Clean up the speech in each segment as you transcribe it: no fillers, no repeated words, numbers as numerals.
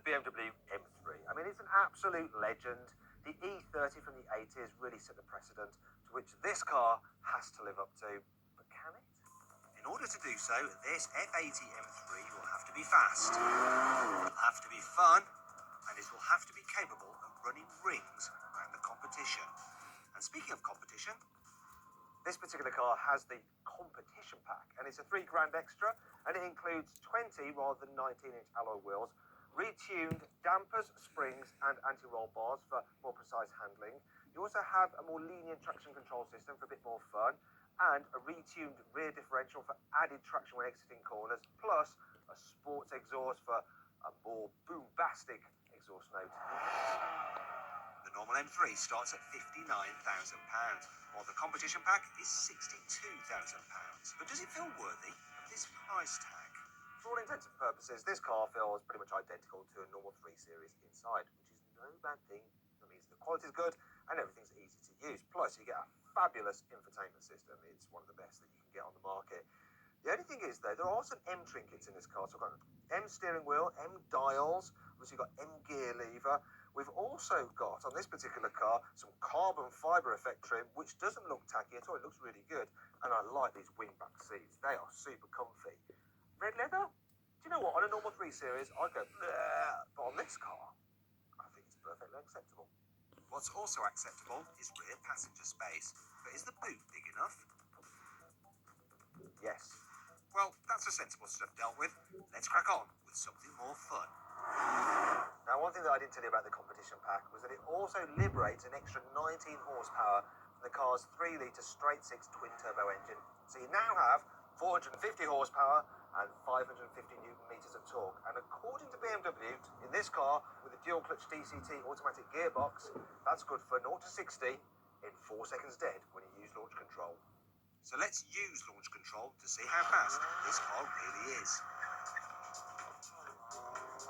BMW M3. I mean, it's an absolute legend. The E30 from the 80s really set the precedent to which this car has to live up to. But can it? In order to do so, this F80 M3 will have to be fast, it will have to be fun, and it will have to be capable of running rings around the competition. And speaking of competition, this particular car has the competition pack, and it's a £3 extra, and it includes 20 rather than 19-inch alloy wheels, retuned dampers, springs, and anti-roll bars for more precise handling. You also have a more lenient traction control system for a bit more fun, and a retuned rear differential for added traction when exiting corners, plus a sports exhaust for a more bombastic exhaust note. the normal M3 starts at £59,000, while the competition pack is £62,000. But does it feel worthy of this price tag? For all intents and purposes, this car feels pretty much identical to a normal 3 Series inside, which is no bad thing. That means the quality is good and everything's easy to use. Plus, you get a fabulous infotainment system. It's one of the best that you can get on the market. The only thing is, though, there are some M trinkets in this car. So we've got M steering wheel, M dials, obviously you've got M gear lever. We've also got, on this particular car, some carbon fibre effect trim, which doesn't look tacky at all. It looks really good. And I like these wingback seats. They are super comfy. Red leather? Do you know what? On a normal 3 Series, I'd go, bleh. But on this car, I think it's perfectly acceptable. What's also acceptable is rear passenger space. But is the boot big enough? Yes. Well, that's the sensible stuff dealt with. Let's crack on with something more fun. Now, one thing that I didn't tell you about the competition pack was that it also liberates an extra 19 horsepower from the car's 3-litre straight-six twin-turbo engine. So you now have 450 horsepower and 550 newton-meters of torque. And according to BMW, in this car, with a dual-clutch DCT automatic gearbox, that's good for 0 to 60 in 4 seconds dead when you use launch control. So let's use launch control to see how fast this car really is.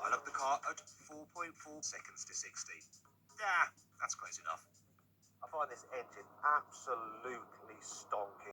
I locked the car at 4.4 seconds to 60. Yeah, that's close enough. I find this engine absolutely stonking.